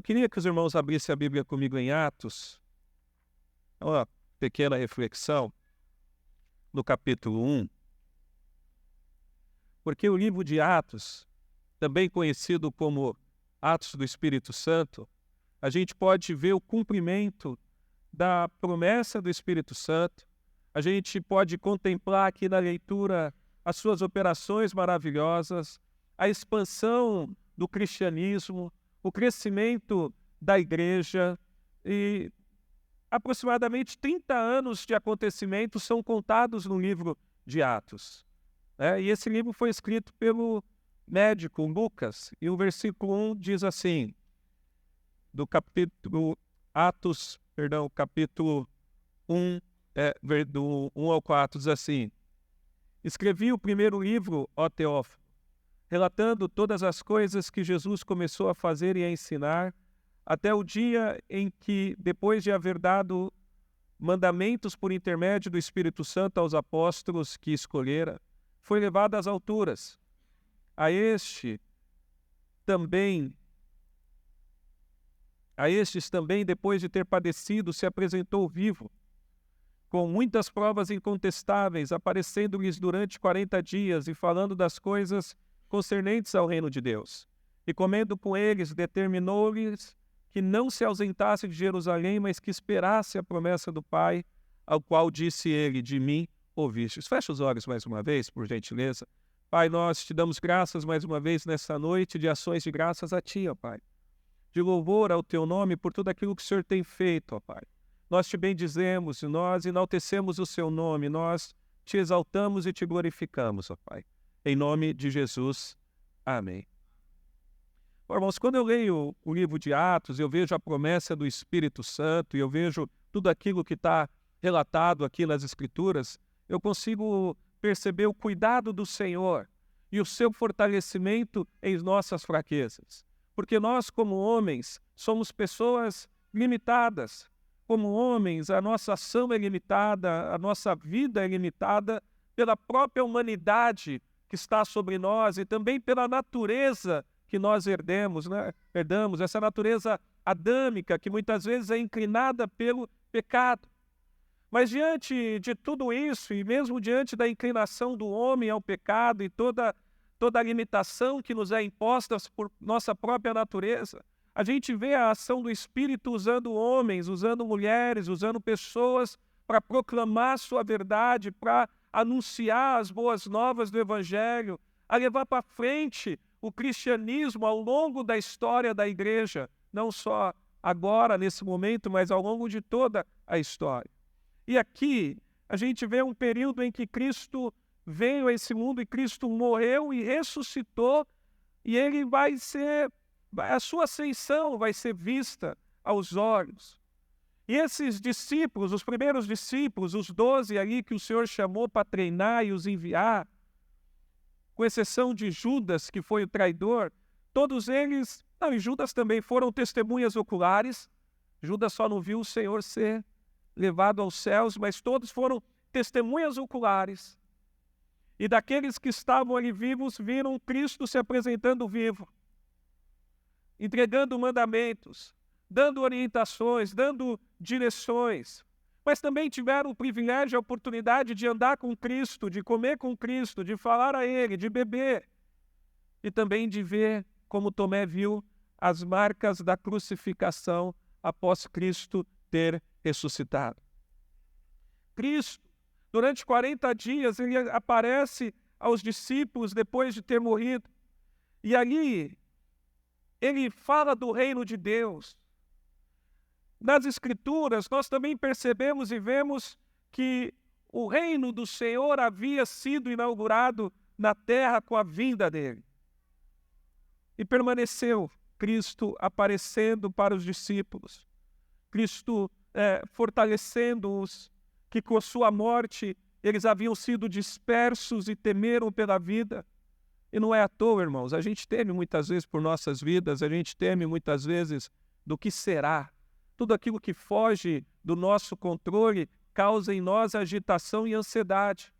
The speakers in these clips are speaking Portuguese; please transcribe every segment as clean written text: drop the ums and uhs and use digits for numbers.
Eu queria que os irmãos abrissem a Bíblia comigo em Atos, uma pequena reflexão, no capítulo 1, porque o livro de Atos, também conhecido como Atos do Espírito Santo, a gente pode ver o cumprimento da promessa do Espírito Santo, a gente pode contemplar aqui na leitura as suas operações maravilhosas, a expansão do cristianismo, o crescimento da igreja, e aproximadamente 30 anos de acontecimentos são contados no livro de Atos. E esse livro foi escrito pelo médico Lucas, e o versículo 1 diz assim, do capítulo capítulo 1, do 1 ao 4, diz assim: escrevi o primeiro livro, ó Teófilo, relatando todas as coisas que Jesus começou a fazer e a ensinar, até o dia em que, depois de haver dado mandamentos por intermédio do Espírito Santo aos apóstolos que escolhera, foi levado às alturas. A estes também, depois de ter padecido, se apresentou vivo, com muitas provas incontestáveis, aparecendo-lhes durante 40 dias e falando das coisas concernentes ao reino de Deus. E comendo com eles, determinou-lhes que não se ausentasse de Jerusalém, mas que esperasse a promessa do Pai, ao qual disse ele: de mim ouvistes. Fecha os olhos mais uma vez, por gentileza. Pai, nós te damos graças mais uma vez nessa noite de ações de graças a Ti, ó Pai. De louvor ao Teu nome por tudo aquilo que o Senhor tem feito, ó Pai. Nós te bendizemos, nós enaltecemos o Seu nome, nós te exaltamos e te glorificamos, ó Pai. Em nome de Jesus. Amém. Bom, irmãos, quando eu leio o livro de Atos, eu vejo a promessa do Espírito Santo e eu vejo tudo aquilo que está relatado aqui nas Escrituras, eu consigo perceber o cuidado do Senhor e o seu fortalecimento em nossas fraquezas. Porque nós, como homens, somos pessoas limitadas. Como homens, a nossa ação é limitada, a nossa vida é limitada pela própria humanidade que está sobre nós e também pela natureza que nós herdamos, essa natureza adâmica que muitas vezes é inclinada pelo pecado. Mas diante de tudo isso, e mesmo diante da inclinação do homem ao pecado e toda a limitação que nos é imposta por nossa própria natureza, a gente vê a ação do Espírito usando homens, usando mulheres, usando pessoas para proclamar sua verdade, para anunciar as boas novas do Evangelho, a levar para frente o cristianismo ao longo da história da igreja, não só agora, nesse momento, mas ao longo de toda a história. E aqui a gente vê um período em que Cristo veio a esse mundo e Cristo morreu e ressuscitou, e ele a sua ascensão vai ser vista aos olhos. E esses discípulos, os primeiros discípulos, os 12 ali que o Senhor chamou para treinar e os enviar, com exceção de Judas, que foi o traidor, todos eles, e Judas também, foram testemunhas oculares. Judas só não viu o Senhor ser levado aos céus, mas todos foram testemunhas oculares. E daqueles que estavam ali vivos, viram Cristo se apresentando vivo, entregando mandamentos, dando orientações, dando direções. Mas também tiveram o privilégio e a oportunidade de andar com Cristo, de comer com Cristo, de falar a Ele, de beber. E também de ver, como Tomé viu, as marcas da crucificação após Cristo ter ressuscitado. Cristo, durante 40 dias, ele aparece aos discípulos depois de ter morrido. E ali, ele fala do reino de Deus. Nas Escrituras, nós também percebemos e vemos que o reino do Senhor havia sido inaugurado na terra com a vinda dele. E permaneceu Cristo aparecendo para os discípulos, Cristo fortalecendo-os, que com sua morte eles haviam sido dispersos e temeram pela vida. E não é à toa, irmãos, a gente teme muitas vezes por nossas vidas, a gente teme muitas vezes do que será. Tudo aquilo que foge do nosso controle causa em nós agitação e ansiedade.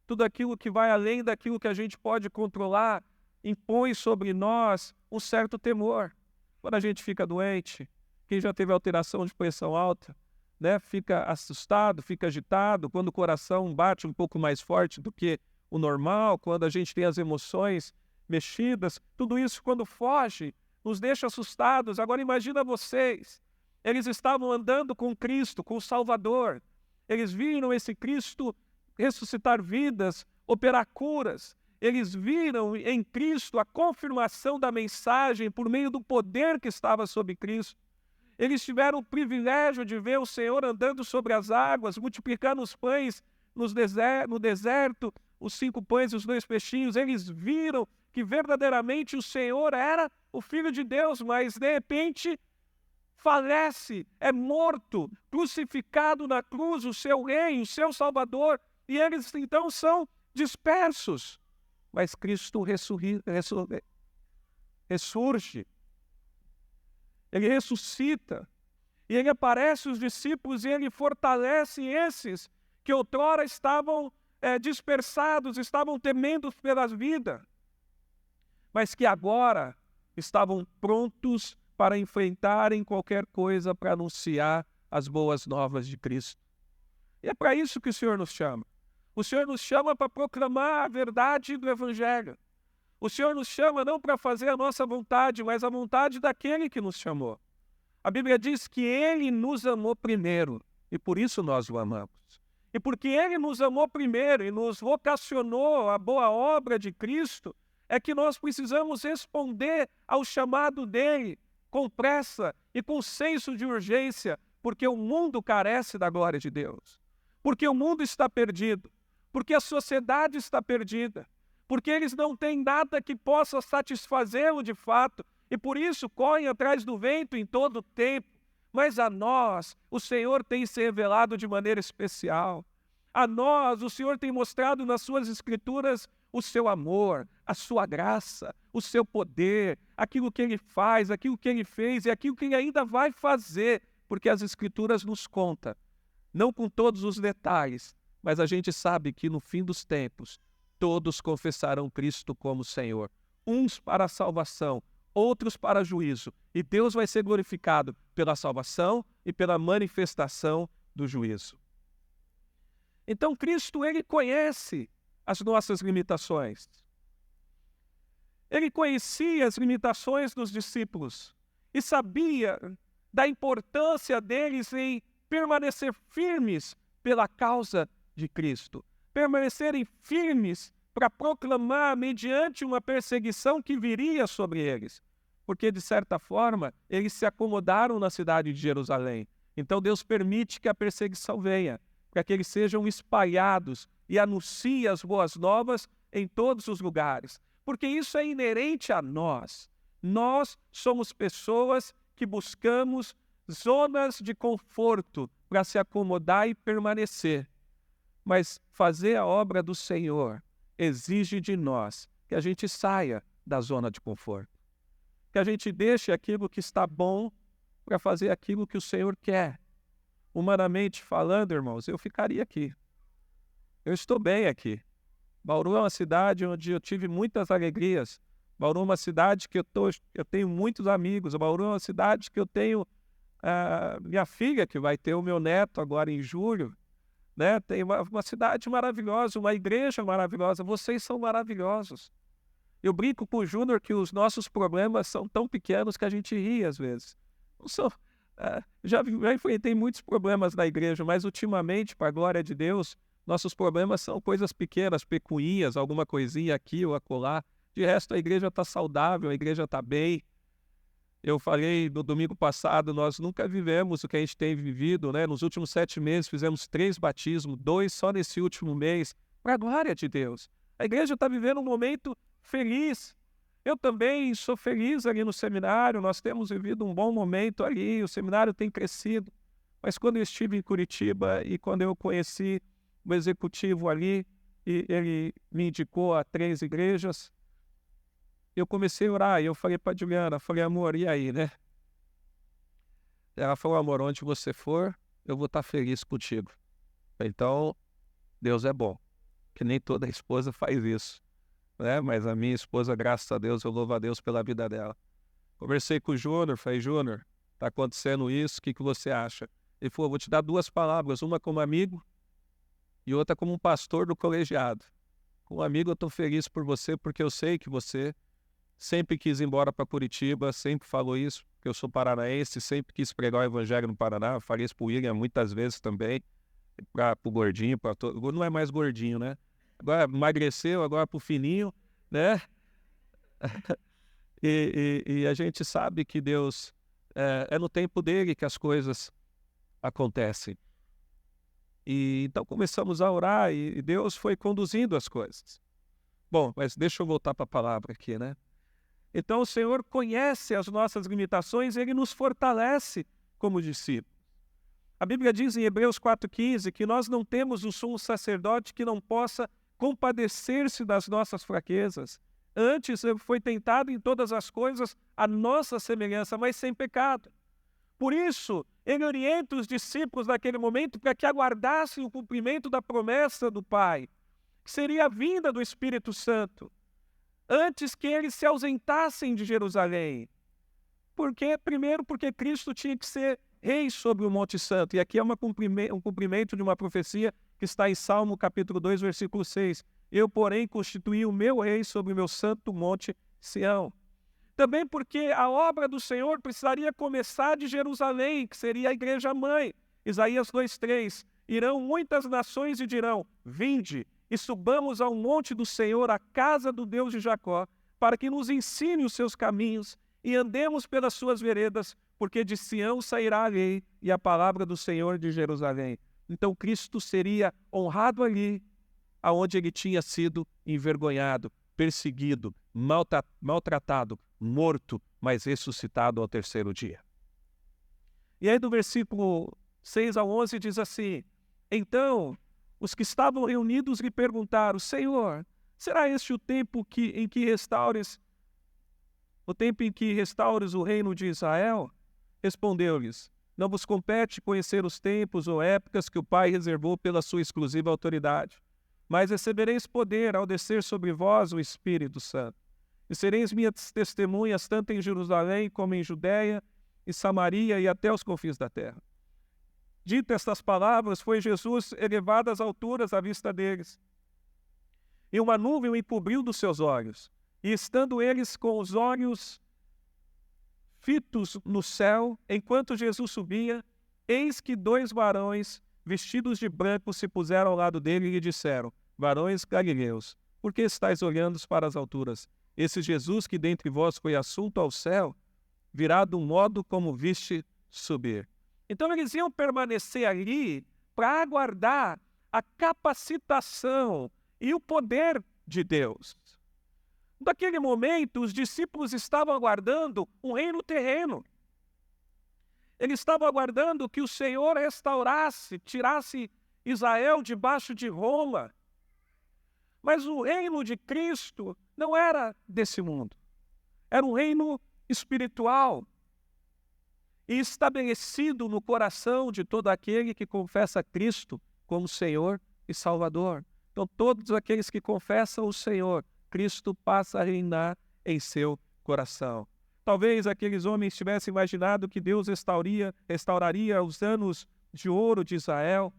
Tudo aquilo que vai além daquilo que a gente pode controlar impõe sobre nós um certo temor. Quando a gente fica doente, quem já teve alteração de pressão alta, né, fica assustado, fica agitado, quando o coração bate um pouco mais forte do que o normal, quando a gente tem as emoções mexidas, tudo isso quando foge, nos deixa assustados. Agora imagina vocês, eles estavam andando com Cristo, com o Salvador, eles viram esse Cristo ressuscitar vidas, operar curas, eles viram em Cristo a confirmação da mensagem por meio do poder que estava sobre Cristo. Eles tiveram o privilégio de ver o Senhor andando sobre as águas, multiplicando os pães no deserto, os 5 pães e os 2 peixinhos. Eles viram que verdadeiramente o Senhor era o Filho de Deus, mas de repente falece, é morto, crucificado na cruz, o seu rei, o seu Salvador, e eles então são dispersos. Mas Cristo ressurge, ele ressuscita, e ele aparece aos discípulos e ele fortalece esses que outrora estavam dispersados, estavam temendo pela vida, mas que agora estavam prontos para enfrentarem qualquer coisa para anunciar as boas novas de Cristo. E é para isso que o Senhor nos chama. O Senhor nos chama para proclamar a verdade do Evangelho. O Senhor nos chama não para fazer a nossa vontade, mas a vontade daquele que nos chamou. A Bíblia diz que Ele nos amou primeiro, e por isso nós o amamos. E porque Ele nos amou primeiro e nos vocacionou à boa obra de Cristo, é que nós precisamos responder ao chamado dEle com pressa e com senso de urgência, porque o mundo carece da glória de Deus. Porque o mundo está perdido. Porque a sociedade está perdida. Porque eles não têm nada que possa satisfazê-lo de fato, e por isso correm atrás do vento em todo o tempo. Mas a nós, o Senhor tem se revelado de maneira especial. A nós, o Senhor tem mostrado nas suas Escrituras o seu amor, a sua graça, o seu poder, aquilo que Ele faz, aquilo que Ele fez e aquilo que Ele ainda vai fazer, porque as Escrituras nos contam, não com todos os detalhes, mas a gente sabe que no fim dos tempos, todos confessarão Cristo como Senhor, uns para a salvação, outros para juízo, e Deus vai ser glorificado pela salvação e pela manifestação do juízo. Então Cristo, Ele conhece as nossas limitações. Ele conhecia as limitações dos discípulos e sabia da importância deles em permanecer firmes pela causa de Cristo, permanecerem firmes para proclamar mediante uma perseguição que viria sobre eles, porque de certa forma eles se acomodaram na cidade de Jerusalém. Então Deus permite que a perseguição venha, para que eles sejam espalhados e anunciem as boas novas em todos os lugares, porque isso é inerente a nós. Nós somos pessoas que buscamos zonas de conforto para se acomodar e permanecer. Mas fazer a obra do Senhor exige de nós que a gente saia da zona de conforto, que a gente deixe aquilo que está bom para fazer aquilo que o Senhor quer. Humanamente falando, irmãos, eu ficaria aqui. Eu estou bem aqui. Bauru é uma cidade onde eu tive muitas alegrias. Bauru é uma cidade que eu tenho muitos amigos. Bauru é uma cidade que eu tenho minha filha, que vai ter o meu neto agora em julho. Né? Tem uma cidade maravilhosa, uma igreja maravilhosa. Vocês são maravilhosos. Eu brinco com o Júnior que os nossos problemas são tão pequenos que a gente ri às vezes. Não são, já enfrentei muitos problemas na igreja, mas ultimamente, para a glória de Deus, nossos problemas são coisas pequenas, pecuinhas, alguma coisinha aqui ou acolá. De resto, a igreja está saudável, a igreja está bem. Eu falei no domingo passado, nós nunca vivemos o que a gente tem vivido, né? Nos últimos 7 meses fizemos 3 batismos, 2 só nesse último mês, para a glória de Deus. A igreja está vivendo um momento feliz. Eu também sou feliz ali no seminário, nós temos vivido um bom momento ali, o seminário tem crescido. Mas quando eu estive em Curitiba e quando eu conheci o executivo ali, e ele me indicou a 3 igrejas, eu comecei a orar e eu falei para a Juliana, falei, amor, e aí, né? Ela falou, amor, onde você for, eu vou estar feliz contigo. Então, Deus é bom, que nem toda esposa faz isso, né? Mas a minha esposa, graças a Deus, eu louvo a Deus pela vida dela. Conversei com o Júnior, falei, Júnior, está acontecendo isso, o que você acha? Ele falou, vou te dar 2 palavras, uma como amigo e outra como um pastor do colegiado. Como amigo, eu estou feliz por você, porque eu sei que você sempre quis ir embora para Curitiba, sempre falou isso, porque eu sou paranaense, sempre quis pregar o evangelho no Paraná, eu falei isso para o William muitas vezes também, para o gordinho, para todo... não é mais gordinho, né? Agora emagreceu, agora para o fininho, né? E a gente sabe que Deus, é no tempo dele que as coisas acontecem. E então começamos a orar e Deus foi conduzindo as coisas. Bom, mas deixa eu voltar para a palavra aqui, né? Então o Senhor conhece as nossas limitações e Ele nos fortalece como discípulos. A Bíblia diz em Hebreus 4,15 que nós não temos um sumo sacerdote que não possa compadecer-se das nossas fraquezas. Antes ele foi tentado em todas as coisas a nossa semelhança, mas sem pecado. Por isso, ele orienta os discípulos naquele momento para que aguardassem o cumprimento da promessa do Pai, que seria a vinda do Espírito Santo, antes que eles se ausentassem de Jerusalém. Primeiro, porque Cristo tinha que ser rei sobre o Monte Santo. E aqui é um cumprimento de uma profecia que está em Salmo capítulo 2, versículo 6. Eu, porém, constituí o meu rei sobre o meu santo monte Sião. Também porque a obra do Senhor precisaria começar de Jerusalém, que seria a igreja-mãe. Isaías 2,3. Irão muitas nações e dirão, vinde, e subamos ao monte do Senhor, a casa do Deus de Jacó, para que nos ensine os seus caminhos e andemos pelas suas veredas, porque de Sião sairá a lei e a palavra do Senhor de Jerusalém. Então Cristo seria honrado ali, aonde ele tinha sido envergonhado, perseguido, maltratado, morto, mas ressuscitado ao 3º dia. E aí do versículo 6 ao 11 diz assim, então os que estavam reunidos lhe perguntaram, Senhor, será este o tempo em que restaures o reino de Israel? Respondeu-lhes, não vos compete conhecer os tempos ou épocas que o Pai reservou pela sua exclusiva autoridade, mas recebereis poder ao descer sobre vós o Espírito Santo. E sereis minhas testemunhas tanto em Jerusalém como em Judeia e Samaria e até os confins da terra. Dito estas palavras, foi Jesus elevado às alturas à vista deles. E uma nuvem o encobriu dos seus olhos. E estando eles com os olhos fitos no céu, enquanto Jesus subia, eis que 2 varões vestidos de branco se puseram ao lado dele e lhe disseram, varões galileus, por que estáis olhando para as alturas? Esse Jesus que dentre vós foi assunto ao céu, virá do modo como viste subir. Então eles iam permanecer ali para aguardar a capacitação e o poder de Deus. Naquele momento, os discípulos estavam aguardando um reino terreno. Eles estavam aguardando que o Senhor restaurasse, tirasse Israel debaixo de Roma. Mas o reino de Cristo não era desse mundo. Era um reino espiritual e estabelecido no coração de todo aquele que confessa Cristo como Senhor e Salvador. Então, todos aqueles que confessam o Senhor, Cristo passa a reinar em seu coração. Talvez aqueles homens tivessem imaginado que Deus restauraria os anos de ouro de Israel,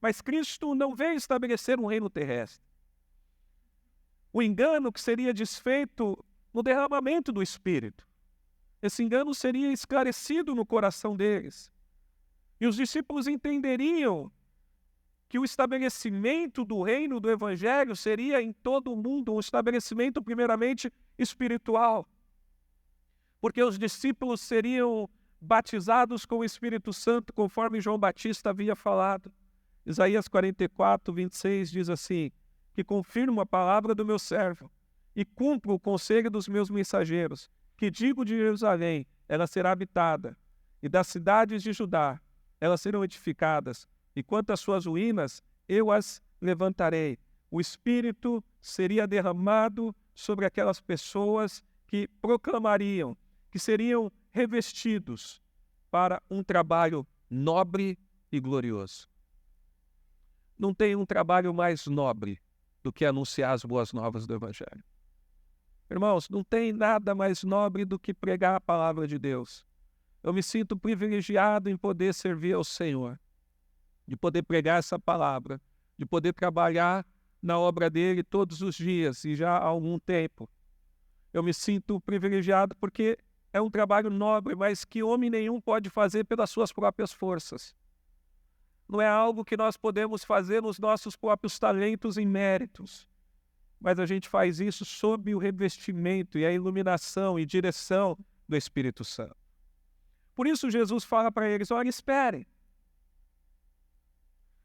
mas Cristo não veio estabelecer um reino terrestre. O engano que seria desfeito no derramamento do Espírito. Esse engano seria esclarecido no coração deles. E os discípulos entenderiam que o estabelecimento do reino do Evangelho seria em todo o mundo um estabelecimento primeiramente espiritual. Porque os discípulos seriam batizados com o Espírito Santo, conforme João Batista havia falado. Isaías 44, 26 diz assim, que confirmo a palavra do meu servo e cumpro o conselho dos meus mensageiros, que digo de Jerusalém, ela será habitada, e das cidades de Judá, elas serão edificadas, e quanto às suas ruínas, eu as levantarei. O Espírito seria derramado sobre aquelas pessoas que proclamariam, que seriam revestidos para um trabalho nobre e glorioso. Não tem um trabalho mais nobre do que anunciar as boas novas do Evangelho. Irmãos, não tem nada mais nobre do que pregar a palavra de Deus. Eu me sinto privilegiado em poder servir ao Senhor, de poder pregar essa palavra, de poder trabalhar na obra dele todos os dias e já há algum tempo. Eu me sinto privilegiado porque é um trabalho nobre, mas que homem nenhum pode fazer pelas suas próprias forças. Não é algo que nós podemos fazer nos nossos próprios talentos e méritos, mas a gente faz isso sob o revestimento e a iluminação e direção do Espírito Santo. Por isso Jesus fala para eles, olha, esperem.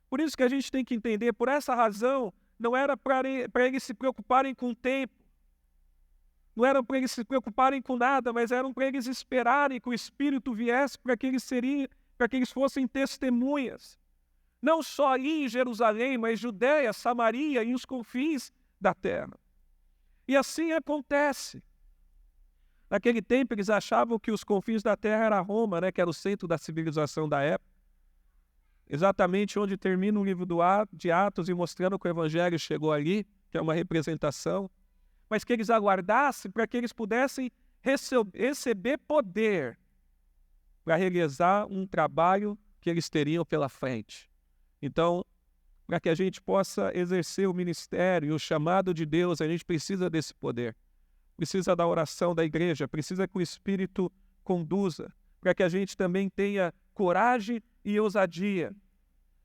Por isso que a gente tem que entender, por essa razão, não era para eles se preocuparem com o tempo, não era para eles se preocuparem com nada, mas eram para eles esperarem que o Espírito viesse para que eles fossem testemunhas. Não só ali em Jerusalém, mas Judeia, Samaria e os confins da terra. E assim acontece. Naquele tempo eles achavam que os confins da terra era Roma, né, que era o centro da civilização da época. Exatamente onde termina o livro de Atos e mostrando que o Evangelho chegou ali, que é uma representação, mas que eles aguardassem para que eles pudessem receber poder para realizar um trabalho que eles teriam pela frente. Então, para que a gente possa exercer o ministério e o chamado de Deus, a gente precisa desse poder. Precisa da oração da igreja, precisa que o Espírito conduza, para que a gente também tenha coragem e ousadia,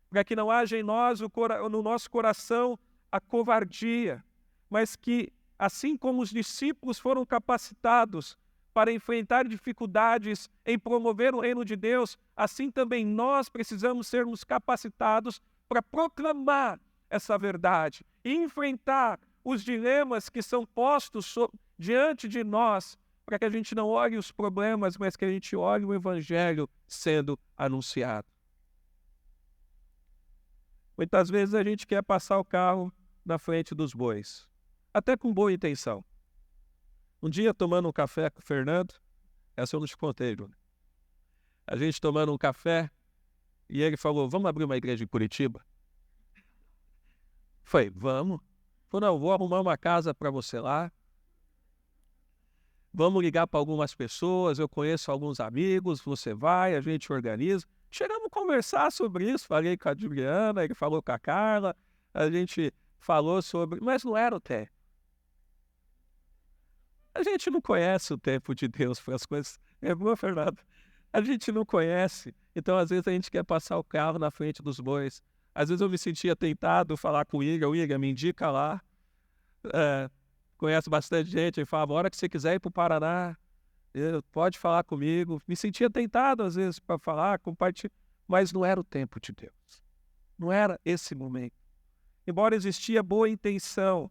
para que não haja em nós, no nosso coração, a covardia, mas que, assim como os discípulos foram capacitados para enfrentar dificuldades em promover o reino de Deus, assim também nós precisamos sermos capacitados para proclamar essa verdade e enfrentar os dilemas que são postos diante de nós, para que a gente não olhe os problemas, mas que a gente olhe o Evangelho sendo anunciado. Muitas vezes a gente quer passar o carro na frente dos bois, até com boa intenção. Um dia, tomando um café com o Fernando, essa eu não te contei, Júnior. A gente tomando um café, e ele falou, vamos abrir uma igreja em Curitiba? Falei, vamos. Falei, não, vou arrumar uma casa para você lá. Vamos ligar para algumas pessoas, eu conheço alguns amigos, você vai, a gente organiza. Chegamos a conversar sobre isso, falei com a Juliana, ele falou com a Carla, a gente falou sobre... Mas não era o tempo. A gente não conhece o tempo de Deus para as coisas. É bom, Fernando? A gente não conhece. Então, às vezes, a gente quer passar o carro na frente dos bois. Às vezes, eu me sentia tentado falar com o Igor, me indica lá. Conhece bastante gente. Ele falava, a hora que você quiser ir para o Paraná, pode falar comigo. Me sentia tentado, às vezes, para falar, compartilhar. Mas não era o tempo de Deus. Não era esse momento. Embora existia boa intenção,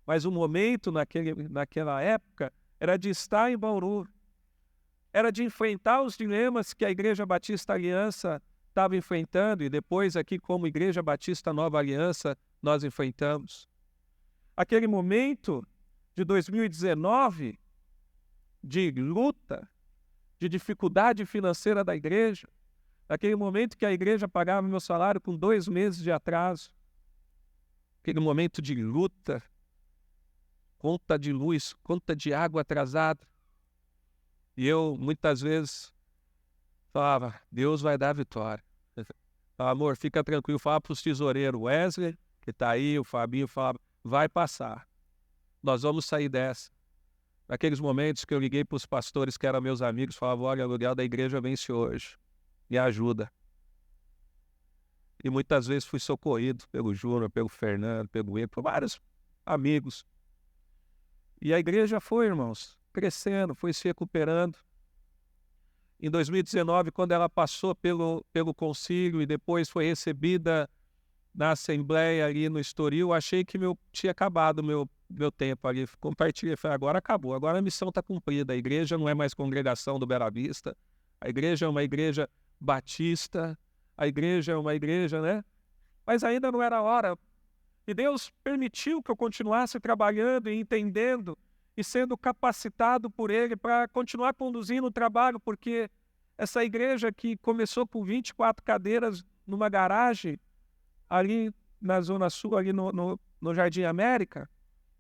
mas o momento naquela época era de estar em Bauru, era de enfrentar os dilemas que a Igreja Batista Aliança estava enfrentando e depois aqui como Igreja Batista Nova Aliança nós enfrentamos. Aquele momento de 2019 de luta, de dificuldade financeira da igreja, aquele momento que a igreja pagava meu salário com 2 meses de atraso, aquele momento de luta, conta de luz, conta de água atrasada. E eu, muitas vezes, falava, Deus vai dar vitória. Falava, amor, fica tranquilo. Falava para os tesoureiros, Wesley, que está aí, o Fabinho, falava, vai passar. Nós vamos sair dessa. Naqueles momentos que eu liguei para os pastores que eram meus amigos, falava, olha, o aluguel da igreja vence hoje. Me ajuda. E muitas vezes fui socorrido pelo Júnior, pelo Fernando, pelo Eco, por vários amigos. E a igreja foi, irmãos, crescendo, foi se recuperando. Em 2019, quando ela passou pelo concílio e depois foi recebida na Assembleia ali no Estoril, achei que tinha acabado o meu tempo ali. Compartilhei, falei, agora acabou, agora a missão está cumprida. A igreja não é mais congregação do Bela Vista, a igreja é uma igreja batista, a igreja é uma igreja, né? Mas ainda não era a hora. E Deus permitiu que eu continuasse trabalhando e entendendo e sendo capacitado por Ele para continuar conduzindo o trabalho, porque essa igreja que começou com 24 cadeiras numa garagem, ali na Zona Sul, ali no Jardim América,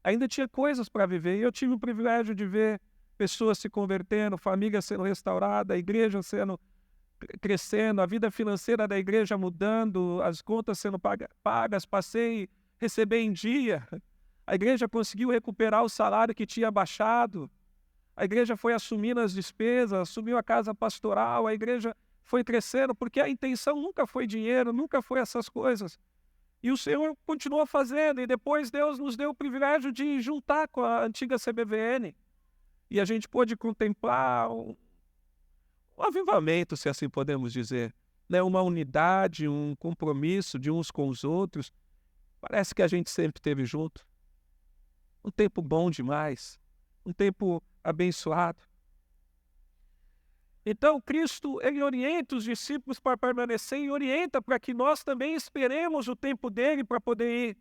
Ainda tinha coisas para viver. E eu tive o privilégio de ver pessoas se convertendo, família sendo restaurada, a igreja crescendo, a vida financeira da igreja mudando, as contas sendo pagas, passei a receber em dia. A igreja conseguiu recuperar o salário que tinha baixado. A igreja foi assumindo as despesas, assumiu a casa pastoral, a igreja foi crescendo, porque a intenção nunca foi dinheiro, nunca foi essas coisas. E o Senhor continuou fazendo, e depois Deus nos deu o privilégio de juntar com a antiga CBVN. E a gente pôde contemplar um avivamento, se assim podemos dizer, né? Uma unidade, um compromisso de uns com os outros. Parece que a gente sempre esteve junto. Um tempo bom demais, um tempo abençoado. Então, Cristo, ele orienta os discípulos para permanecer e orienta para que nós também esperemos o tempo dele para poder ir.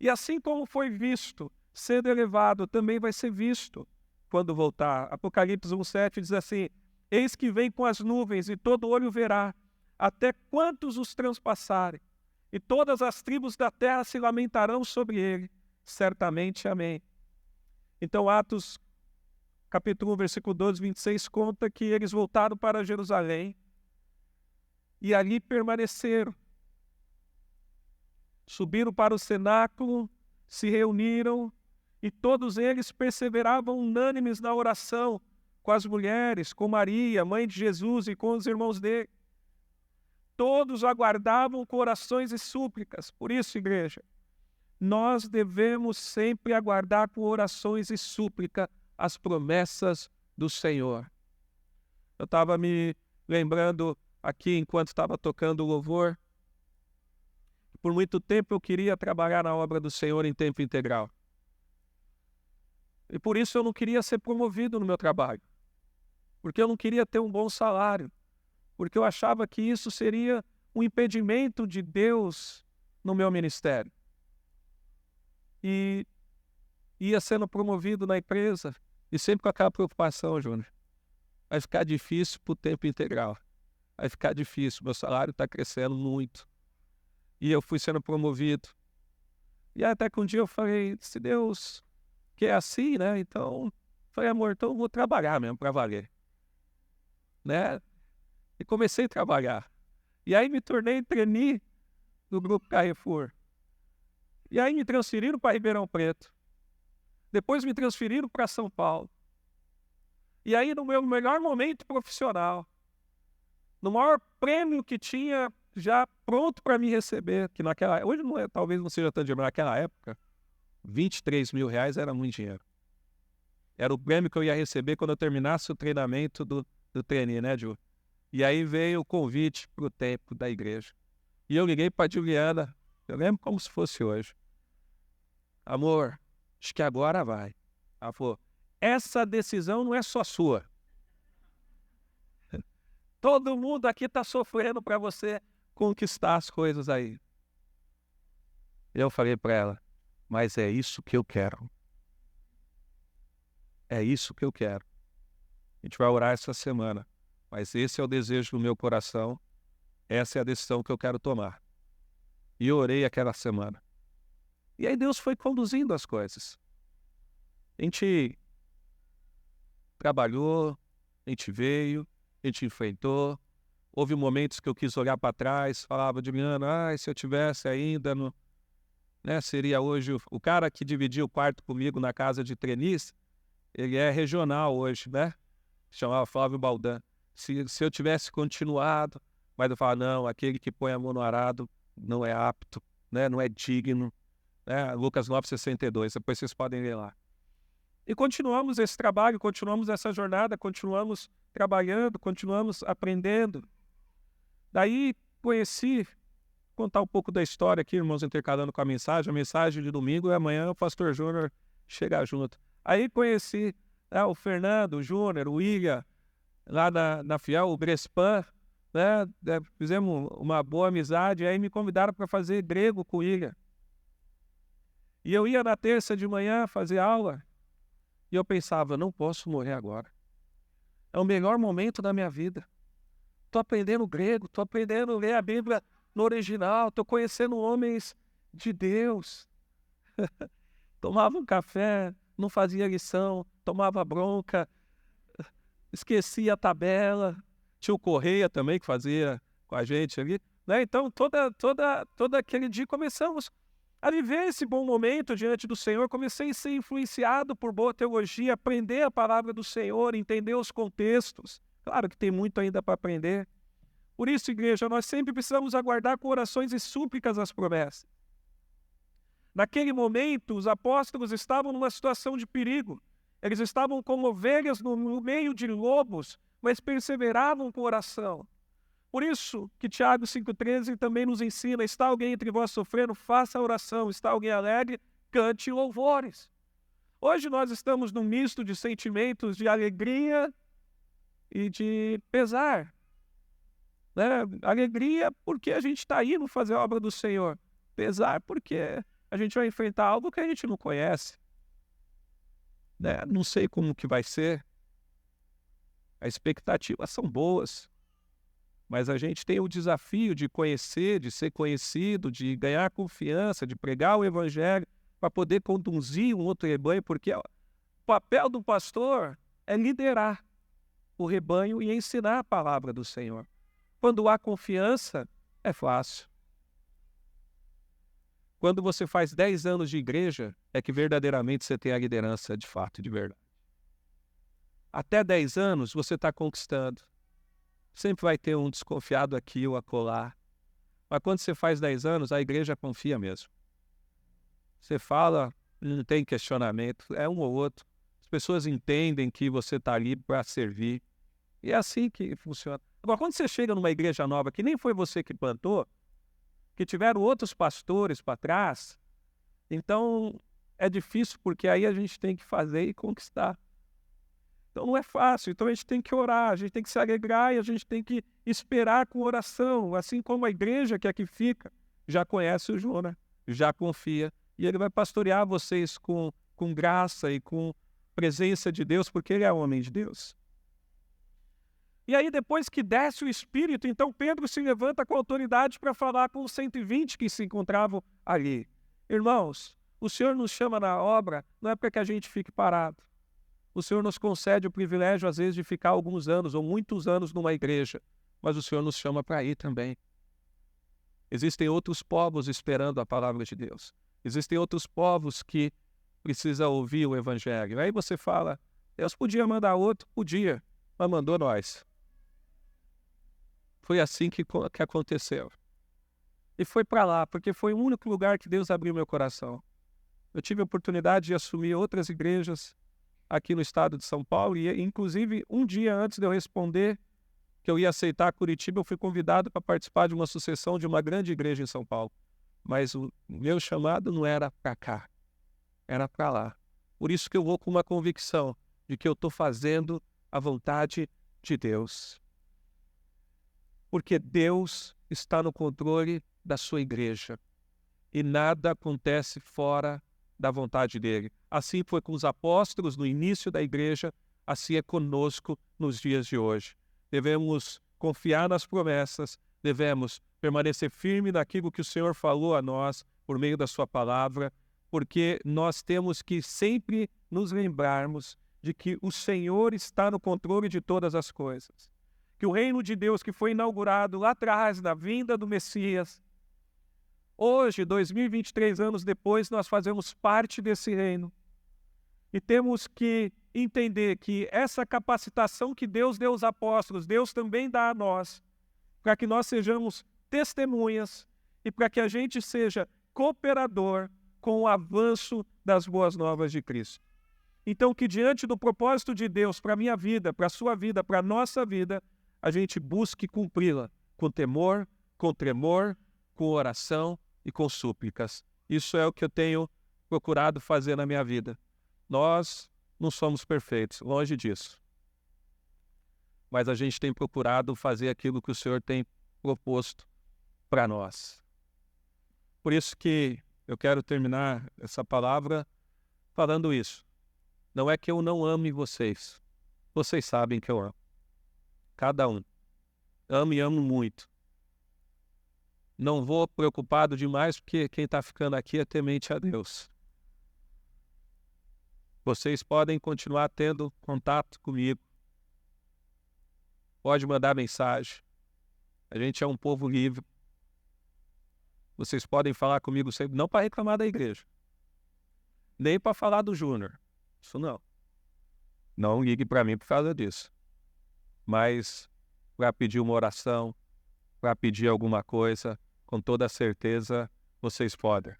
E assim como foi visto, sendo elevado, também vai ser visto quando voltar. Apocalipse 1,7 diz assim: eis que vem com as nuvens, e todo olho verá, até quantos os transpassarem, e todas as tribos da terra se lamentarão sobre ele. Certamente, amém. Então, Atos capítulo 1, versículo 12, 26, conta que eles voltaram para Jerusalém e ali permaneceram. Subiram para o cenáculo, se reuniram, e todos eles perseveravam unânimes na oração, com as mulheres, com Maria, mãe de Jesus, e com os irmãos dele. Todos aguardavam com orações e súplicas. Por isso, igreja, nós devemos sempre aguardar com orações e súplica as promessas do Senhor. Eu estava me lembrando aqui, enquanto estava tocando o louvor, por muito tempo eu queria trabalhar na obra do Senhor em tempo integral. E por isso eu não queria ser promovido no meu trabalho. Porque eu não queria ter um bom salário. Porque eu achava que isso seria um impedimento de Deus no meu ministério. E ia sendo promovido na empresa, e sempre com aquela preocupação, Júnior. Vai ficar difícil para o tempo integral. Vai ficar difícil, meu salário está crescendo muito. E eu fui sendo promovido. E até que um dia eu falei, se Deus quer assim, né? Então, falei, amor, então eu vou trabalhar mesmo para valer. Né? E comecei a trabalhar. E aí me tornei trainee do Grupo Carrefour. E aí me transferiram para Ribeirão Preto. Depois me transferiram para São Paulo. E aí, no meu melhor momento profissional, no maior prêmio que tinha já pronto para me receber, que naquela, hoje não é, talvez não seja tanto dinheiro, mas naquela época, R$23 mil era muito dinheiro. Era o prêmio que eu ia receber quando eu terminasse o treinamento do trainee, né, Ju? E aí veio o convite para o tempo da igreja. E eu liguei para a Juliana, eu lembro como se fosse hoje. Amor, acho que agora vai. Ela falou, essa decisão não é só sua. Todo mundo aqui está sofrendo para você conquistar as coisas aí. Eu falei para ela, mas é isso que eu quero. É isso que eu quero. A gente vai orar essa semana, mas esse é o desejo do meu coração, essa é a decisão que eu quero tomar. E eu orei aquela semana. E aí Deus foi conduzindo as coisas. A gente trabalhou, a gente veio, a gente enfrentou. Houve momentos que eu quis olhar para trás, falava, Juliana, se eu tivesse ainda, né, seria hoje o cara que dividia o quarto comigo na casa de trainees, ele é regional hoje, né? Se chamava Flávio Baldan. Se eu tivesse continuado, mas eu falava, não, aquele que põe a mão no arado não é apto, né, não é digno. Né? Lucas 9,62, depois vocês podem ler lá. E continuamos esse trabalho, continuamos essa jornada, continuamos trabalhando, continuamos aprendendo. Daí conheci, contar um pouco da história aqui, irmãos, intercalando com a mensagem de domingo, e amanhã o pastor Júnior chega junto. Aí conheci o Fernando, o Júnior, o William, lá na Fiel, o Brespan, né? Fizemos uma boa amizade, aí me convidaram para fazer grego com o William. E eu ia na terça de manhã fazer aula, e eu pensava, não posso morrer agora. É o melhor momento da minha vida. Estou aprendendo grego, estou aprendendo a ler a Bíblia no original, estou conhecendo homens de Deus. tomava um café, não fazia lição, tomava bronca, esquecia a tabela. Tinha o Correia também que fazia com a gente ali, né? Então, todo aquele dia começamos a viver esse bom momento diante do Senhor. Comecei a ser influenciado por boa teologia, aprender a palavra do Senhor, entender os contextos. Claro que tem muito ainda para aprender. Por isso, igreja, nós sempre precisamos aguardar com orações e súplicas as promessas. Naquele momento, os apóstolos estavam numa situação de perigo. Eles estavam como ovelhas no meio de lobos, mas perseveravam com oração. Por isso que Tiago 5,13 também nos ensina: está alguém entre vós sofrendo, faça a oração. Está alguém alegre, cante louvores. Hoje nós estamos num misto de sentimentos de alegria e de pesar. Né? Alegria porque a gente está indo fazer a obra do Senhor. Pesar porque a gente vai enfrentar algo que a gente não conhece. Né? Não sei como que vai ser. As expectativas são boas. Mas a gente tem o desafio de conhecer, de ser conhecido, de ganhar confiança, de pregar o Evangelho para poder conduzir um outro rebanho, porque o papel do pastor é liderar o rebanho e ensinar a palavra do Senhor. Quando há confiança, é fácil. Quando você faz 10 anos de igreja, é que verdadeiramente você tem a liderança de fato, de verdade. Até 10 anos, você está conquistando. Sempre vai ter um desconfiado aqui ou acolá. Mas quando você faz 10 anos, a igreja confia mesmo. Você fala, não tem questionamento, é um ou outro. As pessoas entendem que você está ali para servir. E é assim que funciona. Agora, quando você chega numa igreja nova, que nem foi você que plantou, que tiveram outros pastores para trás, então é difícil, porque aí a gente tem que fazer e conquistar. Então não é fácil, então a gente tem que orar, a gente tem que se alegrar e a gente tem que esperar com oração, assim como a igreja que aqui fica já conhece o Jonas, já confia, e ele vai pastorear vocês com graça e com presença de Deus, porque ele é homem de Deus. E aí depois que desce o Espírito, então Pedro se levanta com autoridade para falar com os 120 que se encontravam ali. Irmãos, o Senhor nos chama na obra, não é para que a gente fique parado. O Senhor nos concede o privilégio, às vezes, de ficar alguns anos ou muitos anos numa igreja, mas o Senhor nos chama para ir também. Existem outros povos esperando a palavra de Deus. Existem outros povos que precisam ouvir o Evangelho. Aí você fala, Deus podia mandar outro? Podia, mas mandou nós. Foi assim que aconteceu. E foi para lá, porque foi o único lugar que Deus abriu meu coração. Eu tive a oportunidade de assumir outras igrejas aqui no estado de São Paulo, e inclusive um dia antes de eu responder que eu ia aceitar Curitiba, eu fui convidado para participar de uma sucessão de uma grande igreja em São Paulo. Mas o meu chamado não era para cá, era para lá. Por isso que eu vou com uma convicção de que eu estou fazendo a vontade de Deus. Porque Deus está no controle da sua igreja e nada acontece fora da vontade dele. Assim foi com os apóstolos no início da igreja, assim é conosco nos dias de hoje. Devemos confiar nas promessas, devemos permanecer firme naquilo que o Senhor falou a nós por meio da sua palavra, porque nós temos que sempre nos lembrarmos de que o Senhor está no controle de todas as coisas. Que o reino de Deus que foi inaugurado lá atrás, na vinda do Messias, hoje, 2023 anos depois, nós fazemos parte desse reino. E temos que entender que essa capacitação que Deus deu aos apóstolos, Deus também dá a nós, para que nós sejamos testemunhas e para que a gente seja cooperador com o avanço das boas novas de Cristo. Então, que diante do propósito de Deus para a minha vida, para a sua vida, para a nossa vida, a gente busque cumpri-la com temor, com tremor, com oração e com súplicas. Isso é o que eu tenho procurado fazer na minha vida. Nós não somos perfeitos, longe disso. Mas a gente tem procurado fazer aquilo que o Senhor tem proposto para nós. Por isso que eu quero terminar essa palavra falando isso. Não é que eu não ame vocês. Vocês sabem que eu amo. Cada um. Amo e amo muito. Não vou preocupado demais, porque quem está ficando aqui é temente a Deus. Vocês podem continuar tendo contato comigo. Pode mandar mensagem. A gente é um povo livre. Vocês podem falar comigo sempre, não para reclamar da igreja, nem para falar do Júnior. Isso não. Não ligue para mim por causa disso. Mas para pedir uma oração, para pedir alguma coisa, com toda certeza vocês podem.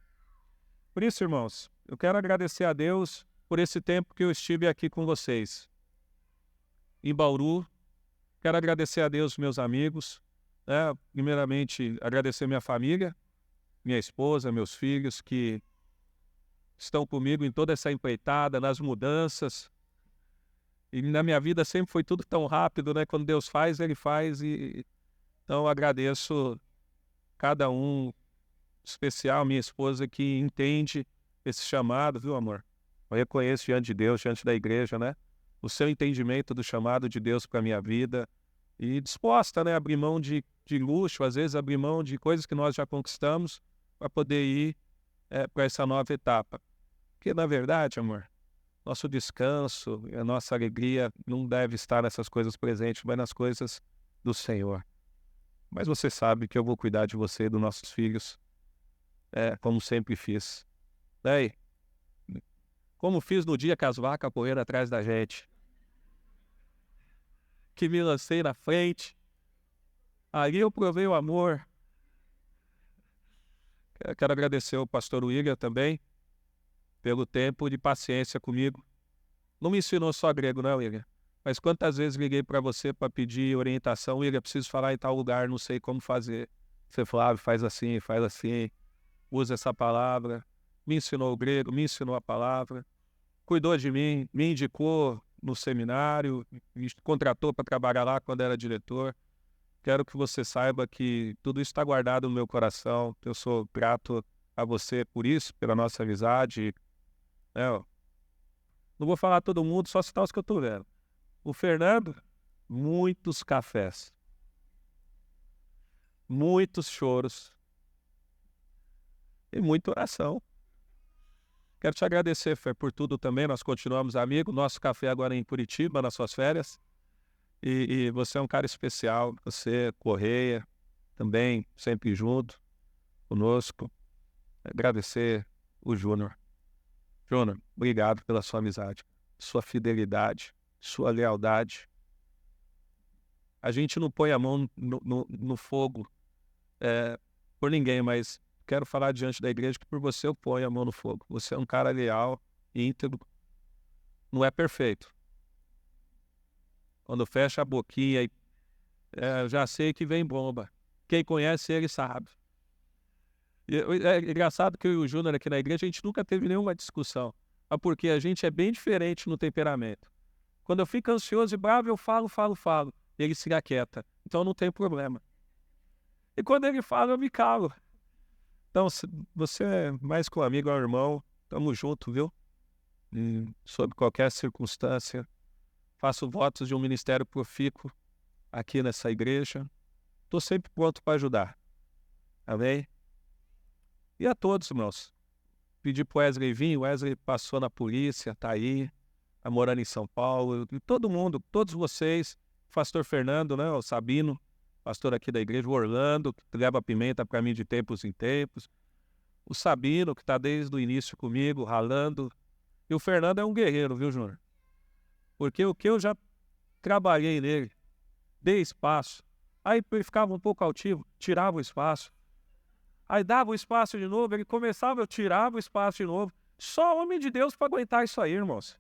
Por isso, irmãos, eu quero agradecer a Deus por esse tempo que eu estive aqui com vocês. Em Bauru, quero agradecer a Deus, meus amigos, né? Primeiramente, agradecer minha família, minha esposa, meus filhos, que estão comigo em toda essa empreitada, nas mudanças. E na minha vida sempre foi tudo tão rápido, né? Quando Deus faz, Ele faz. Então, agradeço cada um, em especial minha esposa, que entende esse chamado, viu, amor? Eu reconheço diante de Deus, diante da igreja, né? O seu entendimento do chamado de Deus para a minha vida e disposta, né? Abrir mão de luxo, às vezes abrir mão de coisas que nós já conquistamos para poder ir para essa nova etapa. Porque, na verdade, amor, nosso descanso e a nossa alegria não deve estar nessas coisas presentes, mas nas coisas do Senhor. Mas você sabe que eu vou cuidar de você e dos nossos filhos, como sempre fiz. Daí, como fiz no dia que as vacas correram atrás da gente, que me lancei na frente, ali eu provei o amor. Quero agradecer ao pastor William também, pelo tempo de paciência comigo. Não me ensinou só grego, não, William? Mas quantas vezes liguei para você para pedir orientação, William, preciso falar em tal lugar, não sei como fazer. Você falou, faz assim, usa essa palavra. Me ensinou o grego, me ensinou a palavra. Cuidou de mim, me indicou no seminário, me contratou para trabalhar lá quando era diretor. Quero que você saiba que tudo isso está guardado no meu coração. Eu sou grato a você por isso, pela nossa amizade. Não vou falar todo mundo, só citar os que eu estou vendo. O Fernando, muitos cafés, muitos choros e muita oração. Quero te agradecer, Fer, por tudo também. Nós continuamos amigos. Nosso café agora é em Curitiba, nas suas férias. E você é um cara especial. Você, Correia, também sempre junto conosco. Agradecer o Júnior. Júnior, obrigado pela sua amizade, sua fidelidade, sua lealdade. A gente não põe a mão no fogo por ninguém, mas quero falar diante da igreja que por você eu ponho a mão no fogo. Você é um cara leal, íntegro, não é perfeito. Quando fecha a boquinha, eu já sei que vem bomba. Quem conhece ele sabe. É engraçado que eu e o Júnior aqui na igreja, a gente nunca teve nenhuma discussão. Porque a gente é bem diferente no temperamento. Quando eu fico ansioso e bravo, eu falo. Ele se aquieta. Então não tem problema. E quando ele fala, eu me calo. Então, você é mais que um amigo, é um irmão. Tamo junto, viu? Sob qualquer circunstância. Faço votos de um ministério profícuo aqui nessa igreja. Estou sempre pronto para ajudar. Amém? E a todos, irmãos. Pedi para o Wesley vir. O Wesley passou na polícia, está aí. Está morando em São Paulo. E todo mundo, todos vocês. O pastor Fernando, né? O Sabino, pastor aqui da igreja. O Orlando, que leva pimenta para mim de tempos em tempos. O Sabino, que está desde o início comigo, ralando. E o Fernando é um guerreiro, viu, Júnior? Porque o que eu já trabalhei nele, dei espaço. Aí ele ficava um pouco altivo, tirava o espaço. Aí dava o espaço de novo, ele começava, eu tirava o espaço de novo. Só homem de Deus para aguentar isso aí, irmãos.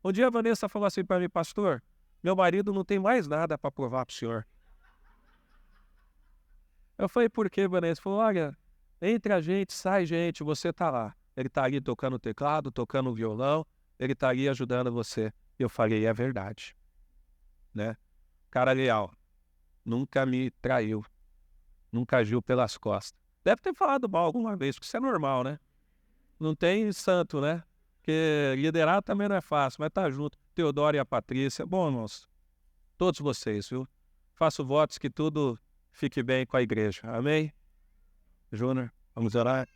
Um dia a Vanessa falou assim para mim, pastor, meu marido não tem mais nada para provar para o senhor. Eu falei, por quê, Vanessa? Falou, olha, entre a gente, sai gente, você tá lá. Ele tá ali tocando teclado, tocando violão, ele tá ali ajudando você. Eu falei, é verdade. Né? Cara leal, nunca me traiu, nunca agiu pelas costas. Deve ter falado mal alguma vez, porque isso é normal, né? Não tem santo, né? Porque liderar também não é fácil, mas tá junto. Teodoro e a Patrícia, bom, irmãos, todos vocês, viu? Faço votos que tudo fique bem com a igreja. Amém? Júnior, vamos orar?